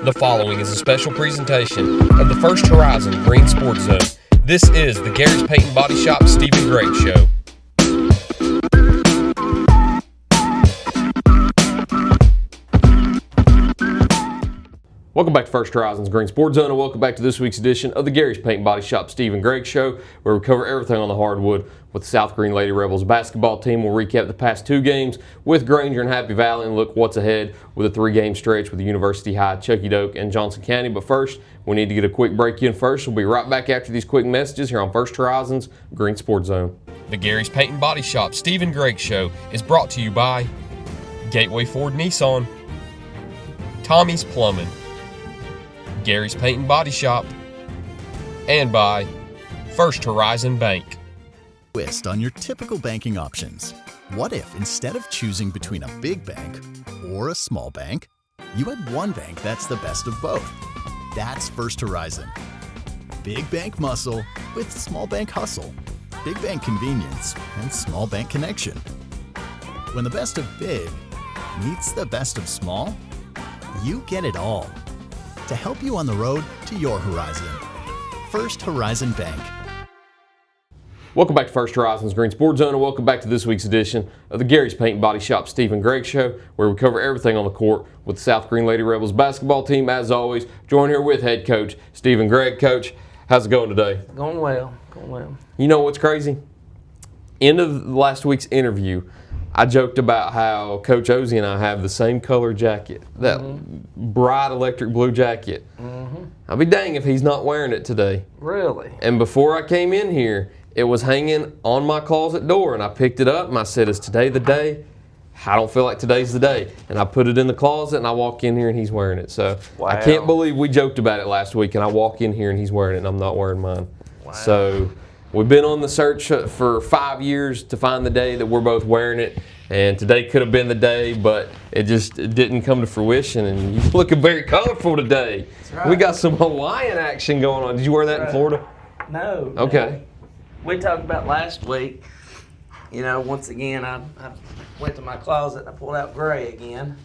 The following is a special presentation of the First Horizon Greene Sports Zone. This is the Gary's Paint and Body Shop Stephen Gregg Show. Welcome back to First Horizon's Greene Sports Zone, and welcome back to this week's edition of the Gary's Paint and Body Shop Stephen Gregg Show, where we cover everything on the hardwood with the South Greene Lady Rebels basketball team. We'll recap the past two games with Granger and Happy Valley and look what's ahead with a three-game stretch with the University High, Chuckey Doak, and Johnson County. But first, we need to get a quick break in first. We'll be right back after these quick messages here on First Horizon's Greene Sports Zone. The Gary's Paint and Body Shop Stephen Gregg Show is brought to you by Gateway Ford Nissan, Tommy's Plumbing, Gary's Paint and Body Shop, and by First Horizon Bank. Twist on your typical banking options. What if instead of choosing between a big bank or a small bank, you had one bank that's the best of both? That's First Horizon. Big bank muscle with small bank hustle. Big bank convenience and small bank connection. When the best of big meets the best of small, you get it all. To help you on the road to your horizon. First Horizon Bank. Welcome back to First Horizon's Greene Sports Zone, and welcome back to this week's edition of the Gary's Paint and Body Shop Stephen Gregg Show, where we cover everything on the court with the South Greene Lady Rebels basketball team. As always, joined here with head coach Stephen Gregg. Coach, how's it going today? Going well. You know what's crazy? End of last week's interview, I joked about how Coach Ozzie and I have the same color jacket, that bright electric blue jacket. I'll be dang if he's not wearing it today. Really? And before I came in here, it was hanging on my closet door, and I picked it up and I said, "Is today the day?" I don't feel like today's the day. And I put it in the closet and I walk in here and he's wearing it. So wow. I can't believe we joked about it last week and I walk in here and he's wearing it and I'm not wearing mine. Wow. So we've been on the search for 5 years to find the day that we're both wearing it. And today could have been the day, but it didn't come to fruition. And you're looking very colorful today. That's right. We got some Hawaiian action going on. Did you wear that in Florida? No. Okay. We talked about last week. You know, once again, I went to my closet and I pulled out gray again.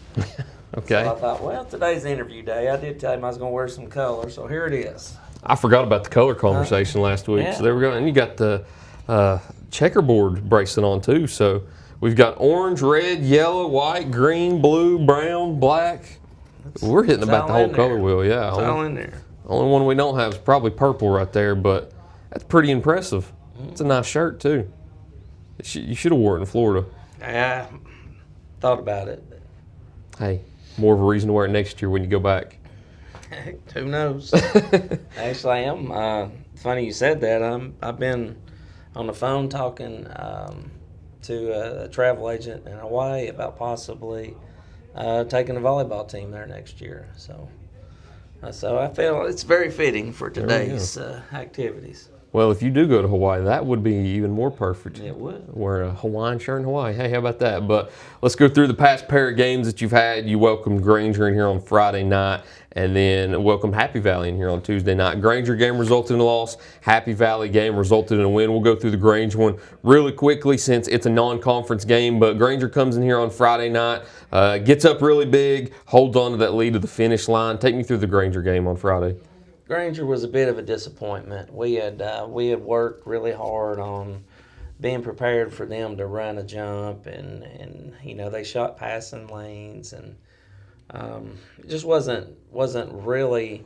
Okay. So I thought, well, today's interview day. I did tell him I was going to wear some color, so here it is. I forgot about the color conversation last week. Yeah. So there we go. And you got the checkerboard bracelet on too. So we've got orange, red, yellow, white, green, blue, brown, black. We're hitting about the whole color wheel. Yeah. It's all in there. Only one we don't have is probably purple right there, but that's pretty impressive. It's a nice shirt too. You should have worn it in Florida. I thought about it. Hey, more of a reason to wear it next year when you go back. Who knows? Actually, I am. Funny you said that. I've been on the phone talking to a travel agent in Hawaii about possibly taking a volleyball team there next year. So I feel it's very fitting for today's activities. Well, if you do go to Hawaii, that would be even more perfect. It would. Wear a Hawaiian shirt in Hawaii. Hey, how about that? But let's go through the past pair of games that you've had. You welcomed Granger in here on Friday night, and then welcomed Happy Valley in here on Tuesday night. Granger game resulted in a loss. Happy Valley game resulted in a win. We'll go through the Granger one really quickly since it's a non-conference game, but Granger comes in here on Friday night, gets up really big, holds on to that lead to the finish line. Take me through the Granger game on Friday. Granger was a bit of a disappointment. We had worked really hard on being prepared for them to run a jump, and you know they shot passing lanes, and it just wasn't really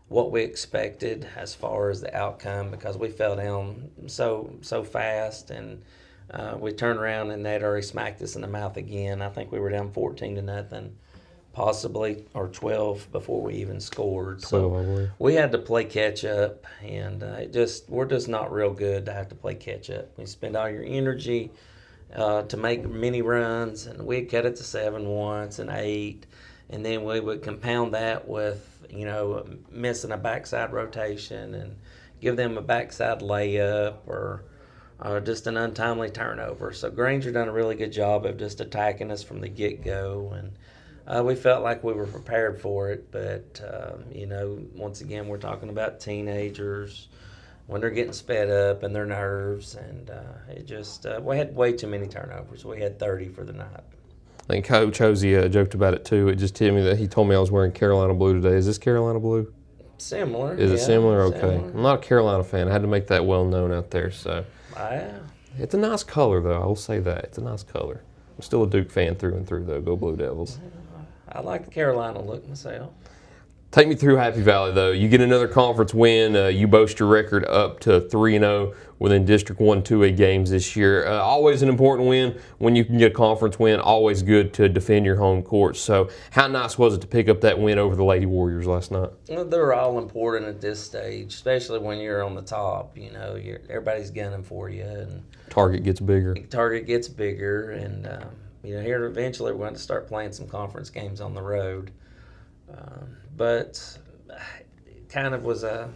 what we expected as far as the outcome because we fell down so fast, and we turned around and they'd already smacked us in the mouth again. I think we were down 14-0. Possibly, or 12 before we even scored. 12, I believe. We had to play catch up, and we're just not real good to have to play catch up. You spend all your energy to make many runs, and we'd cut it to 7 once and 8, and then we would compound that with, missing a backside rotation and give them a backside layup or just an untimely turnover. So Granger done a really good job of just attacking us from the get-go, and we felt like we were prepared for it, but, once again, we're talking about teenagers when they're getting sped up and their nerves, and we had way too many turnovers. We had 30 for the night. I think Coach Hosey joked about it too. It just hit me that he told me I was wearing Carolina blue today. Is this Carolina blue? Similar. Is it similar? Okay. Similar. I'm not a Carolina fan. I had to make that well known out there. So Yeah. it's a nice color, though. I will say that. It's a nice color. I'm still a Duke fan through and through, though. Go Blue Devils. I like the Carolina look myself. Take me through Happy Valley, though. You get another conference win. You boast your record up to 3-0 within District 1 2A games this year. Always an important win when you can get a conference win. Always good to defend your home court. So how nice was it to pick up that win over the Lady Warriors last night? Well, they're all important at this stage, especially when you're on the top. You know, everybody's gunning for you, and Target gets bigger. target gets bigger. And here eventually we're going to start playing some conference games on the road. But it kind of was a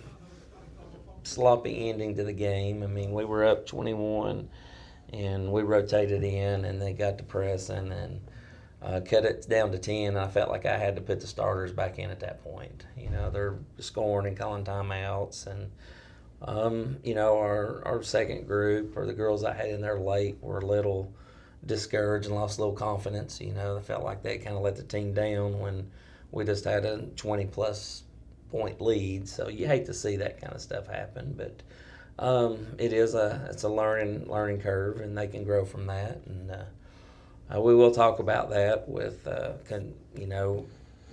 sloppy ending to the game. I mean, we were up 21, and we rotated in, and they got to pressing and cut it down to 10. And I felt like I had to put the starters back in at that point. You know, they're scoring and calling timeouts, and our second group, or the girls I had in there late, were a little discouraged and lost a little confidence. You know, they felt like they kind of let the team down when we just had a 20-plus point lead. So you hate to see that kind of stuff happen, but it's a learning curve, and they can grow from that. And we will talk about that with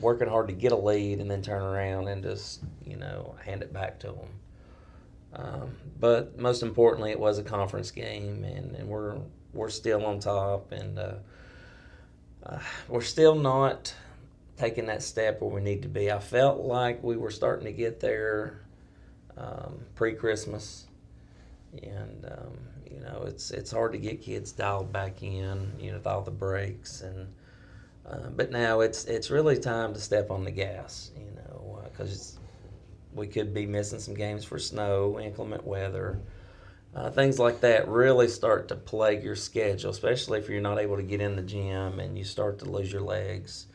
working hard to get a lead and then turn around and just hand it back to them. But most importantly, it was a conference game, and we're still on top, and we're still not taking that step where we need to be. I felt like we were starting to get there pre-Christmas, and it's hard to get kids dialed back in, with all the breaks, and but now it's really time to step on the gas, because we could be missing some games for snow, inclement weather. Things like that really start to plague your schedule, especially if you're not able to get in the gym and you start to lose your legs.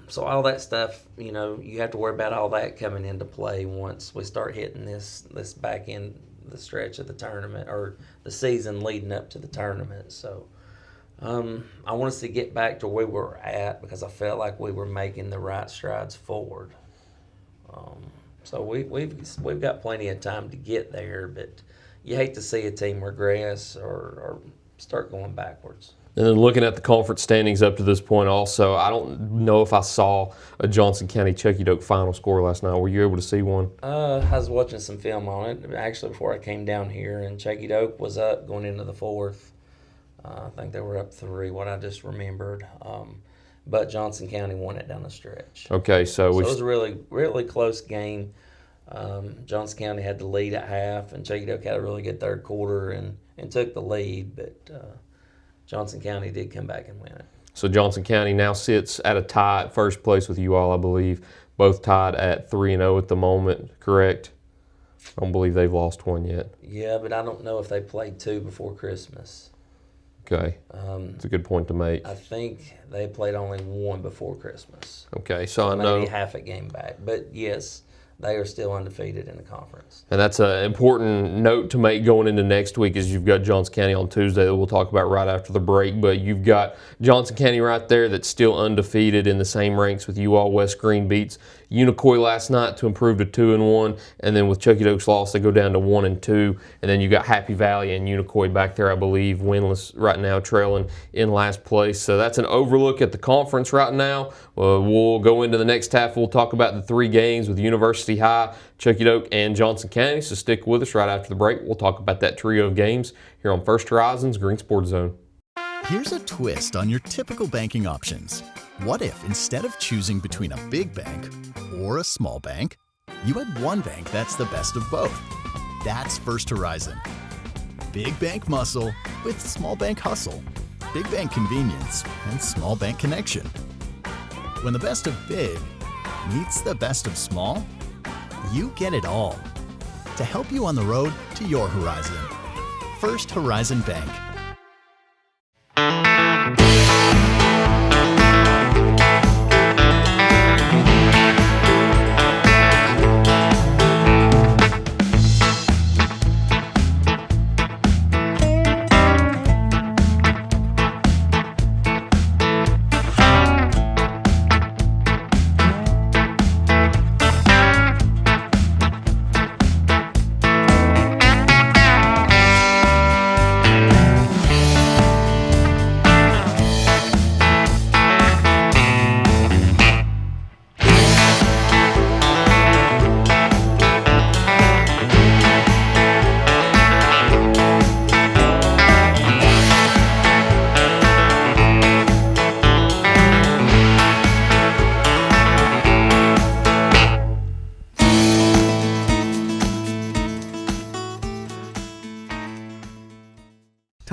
So all that stuff, you have to worry about all that coming into play once we start hitting this back end, the stretch of the tournament, or the season leading up to the tournament. So I want us to get back to where we were at, because I felt like we were making the right strides forward. So we've got plenty of time to get there, but you hate to see a team regress or start going backwards. And then looking at the conference standings up to this point also, I don't know if I saw a Johnson County Chucky Doak final score last night. Were you able to see one? I was watching some film on it, actually, before I came down here, and Chucky Doak was up going into the fourth. I think they were up 3, what I just remembered. But Johnson County won it down the stretch. Okay, so it was a really, really close game. Johnson County had the lead at half, and Chucky Doak had a really good third quarter and took the lead, but Johnson County did come back and win it. So Johnson County now sits at a tie at first place with you all, I believe. Both tied at 3-0 at the moment, correct? I don't believe they've lost one yet. Yeah, but I don't know if they played 2 before Christmas. Okay, that's a good point to make. I think they played only 1 before Christmas. Okay, so I know. Maybe half a game back. But yes, they are still undefeated in the conference. And that's an important note to make going into next week, is you've got Johnson County on Tuesday that we'll talk about right after the break. But you've got Johnson County right there that's still undefeated in the same ranks with you all. West Greene beats Unicoi last night to improve to 2-1. And then with Chucky Doak's loss, they go down to 1-2. And then you got Happy Valley and Unicoi back there, I believe, winless right now, trailing in last place. So that's an overlook at the conference right now. We'll go into the next half. We'll talk about the 3 games with University High, Chucky Doak, and Johnson County. So stick with us right after the break. We'll talk about that trio of games here on First Horizons Green Sports Zone. Here's a twist on your typical banking options. What if, instead of choosing between a big bank or a small bank, you had one bank that's the best of both? That's First Horizon. Big bank muscle with small bank hustle. Big bank convenience and small bank connection. When the best of big meets the best of small, you get it all. To help you on the road to your horizon. First Horizon Bank.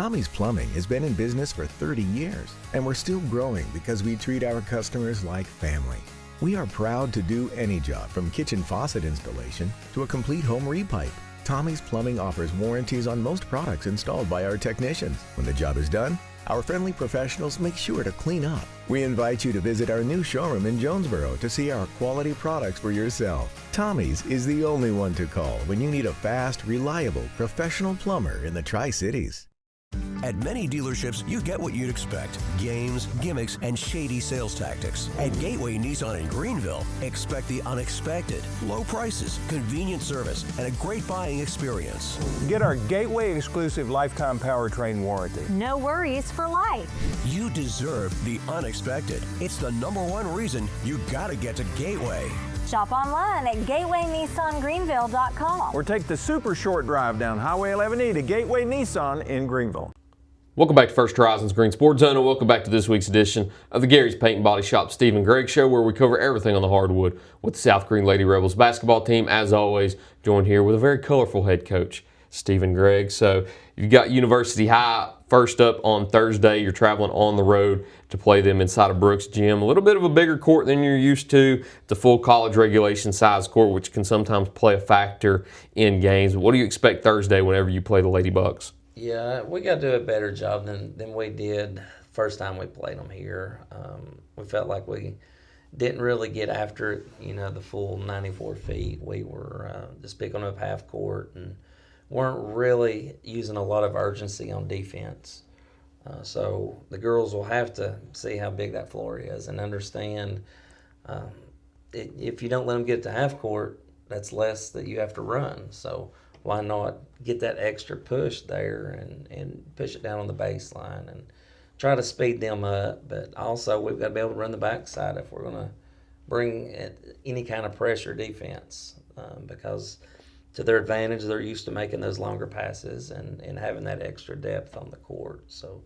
Tommy's Plumbing has been in business for 30 years, and we're still growing because we treat our customers like family. We are proud to do any job from kitchen faucet installation to a complete home repipe. Tommy's Plumbing offers warranties on most products installed by our technicians. When the job is done, our friendly professionals make sure to clean up. We invite you to visit our new showroom in Jonesboro to see our quality products for yourself. Tommy's is the only one to call when you need a fast, reliable, professional plumber in the Tri-Cities. At many dealerships, you get what you'd expect: games, gimmicks, and shady sales tactics. At Gateway Nissan in Greenville, expect the unexpected: low prices, convenient service, and a great buying experience. Get our Gateway exclusive lifetime powertrain warranty. No worries for life. You deserve the unexpected. It's the #1 reason you gotta get to Gateway. Shop online at GatewayNissanGreenville.com. Or take the super short drive down Highway 11E to Gateway Nissan in Greenville. Welcome back to First Horizons Green Sports Zone, and welcome back to this week's edition of the Gary's Paint and Body Shop Stephen Gregg Show, where we cover everything on the hardwood with the South Greene Lady Rebels basketball team. As always, joined here with a very colorful head coach, Stephen Gregg. So you've got University High first up on Thursday. You're traveling on the road to play them inside of Brooks Gym. A little bit of a bigger court than you're used to. It's a full college regulation size court, which can sometimes play a factor in games. What do you expect Thursday whenever you play the Lady Bucks? Yeah, we got to do a better job than we did first time we played them here. We felt like we didn't really get after it, the full 94 feet. We were just picking up half court and weren't really using a lot of urgency on defense. So the girls will have to see how big that floor is and understand if you don't let them get to half court, that's less that you have to run. So why not get that extra push there and push it down on the baseline and try to speed them up. But also we've got to be able to run the backside if we're going to bring any kind of pressure defense because to their advantage, they're used to making those longer passes and having that extra depth on the court. So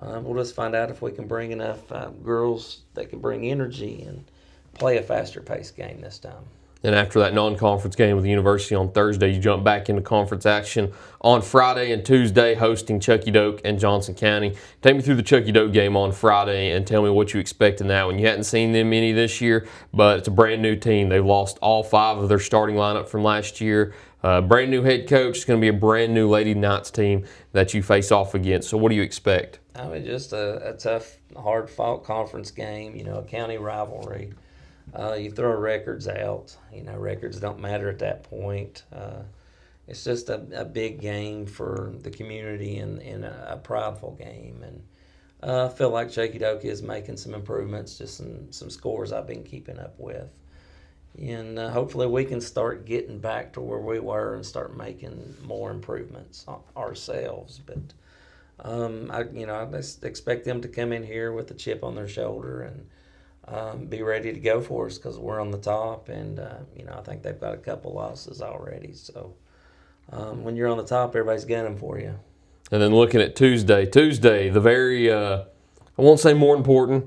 we'll just find out if we can bring enough girls that can bring energy and play a faster paced game this time. And after that non-conference game with the University on Thursday, you jump back into conference action on Friday and Tuesday, hosting Chucky Doak and Johnson County. Take me through the Chucky Doak game on Friday and tell me what you expect in that one. You hadn't seen them any this year, but it's a brand new team. They've lost all 5 of their starting lineup from last year. Brand new head coach. It's going to be a brand new Lady Knights team that you face off against. So what do you expect? I mean, just a tough, hard-fought conference game, a county rivalry. You throw records out. Records don't matter at that point. It's just a big game for the community and a prideful game. And I feel like Chucky Doak is making some improvements, just some scores I've been keeping up with. And hopefully we can start getting back to where we were and start making more improvements ourselves. But I just expect them to come in here with a chip on their shoulder and be ready to go for us because we're on the top, and I think they've got a couple losses already. So when you're on the top, everybody's gunning for you. And then looking at Tuesday, the very, I won't say more important,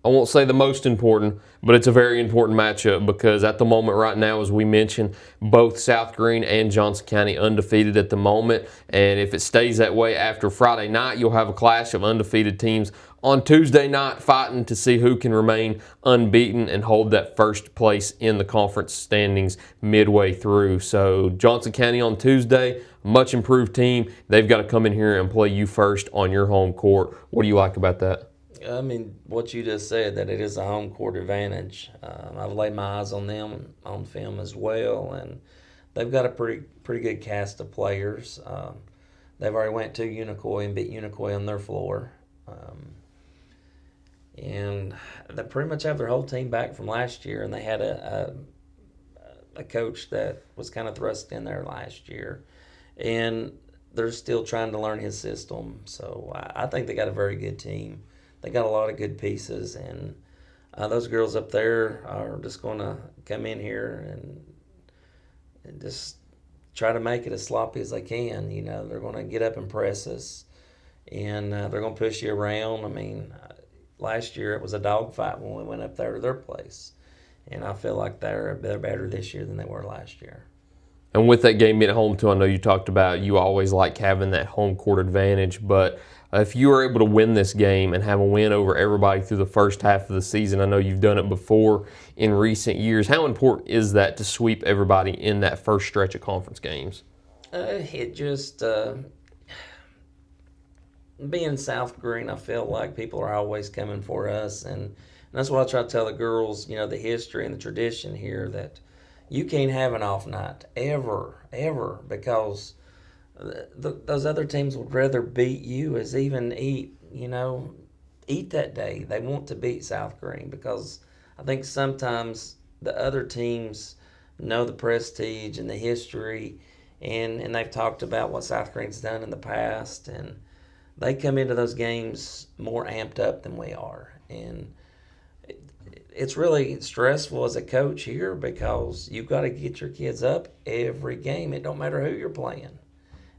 I won't say the most important, but it's a very important matchup because at the moment right now, as we mentioned, both South Greene and Johnson County undefeated at the moment. And if it stays that way after Friday night, you'll have a clash of undefeated teams on Tuesday night fighting to see who can remain unbeaten and hold that first place in the conference standings midway through. So Johnson County on Tuesday, much improved team. They've got to come in here and play you first on your home court. What do you like about that? I mean, what you just said, that it is a home court advantage. I've laid my eyes on them on film as well, and they've got a pretty good cast of players. They've already went to Unicoi and beat Unicoi on their floor. And they pretty much have their whole team back from last year, and they had a coach that was kind of thrust in there last year. And they're still trying to learn his system. So I think they got a very good team. They got a lot of good pieces, and those girls up there are just going to come in here and just try to make it as sloppy as they can. They're going to get up and press us, and they're going to push you around. I mean, last year it was a dogfight when we went up there to their place, and I feel like they're better this year than they were last year. And with that game being at home too, I know you talked about you always like having that home court advantage, but if you were able to win this game and have a win over everybody through the first half of the season, I know you've done it before in recent years. How important is that to sweep everybody in that first stretch of conference games? It just being South Greene, I feel like people are always coming for us, and that's what I try to tell the girls. You know, the history and the tradition here that you can't have an off night ever, because those other teams would rather beat you as even eat that day. They want to beat South Greene because I think sometimes the other teams know the prestige and the history, and they've talked about what South Greene's done in the past, and they come into those games more amped up than we are. And it's really stressful as a coach here because you've got to get your kids up every game. It don't matter who you're playing.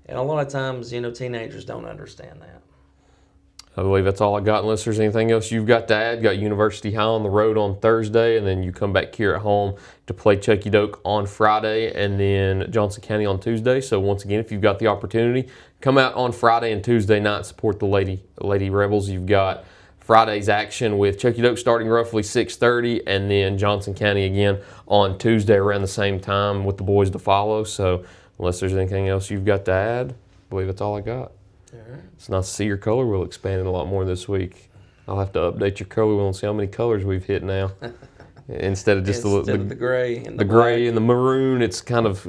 And a lot of times, teenagers don't understand that. I believe that's all I got, unless there's anything else you've got to add. Got University High on the road on Thursday, and then you come back here at home to play Chucky Doak on Friday, and then Johnson County on Tuesday. So once again, if you've got the opportunity, come out on Friday and Tuesday night, support the Lady Rebels. You've got Friday's action with Chucky Doak starting roughly 6:30, and then Johnson County again on Tuesday around the same time with the boys to follow. So unless there's anything else you've got to add, I believe that's all I got. All right. It's nice to see your color wheel expanding a lot more this week. I'll have to update your color wheel and see how many colors we've hit now. Instead of just the gray and the gray and the maroon, it's kind of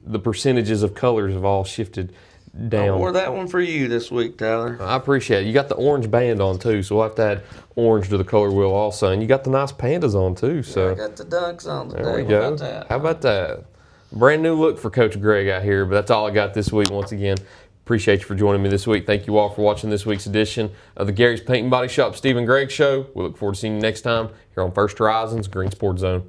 the percentages of colors have all shifted down. I wore that one for you this week, Tyler. I appreciate it. You got the orange band on too, so we'll have to add orange to the color wheel also. And you got the nice pandas on too. So I got the ducks on today. there we go. How about that? Brand new look for Coach Gregg out here, but that's all I got this week. Once again, appreciate you for joining me this week. Thank you all for watching this week's edition of the Gary's Paint and Body Shop Stephen Gregg Show. We look forward to seeing you next time here on First Horizons Green Sports Zone.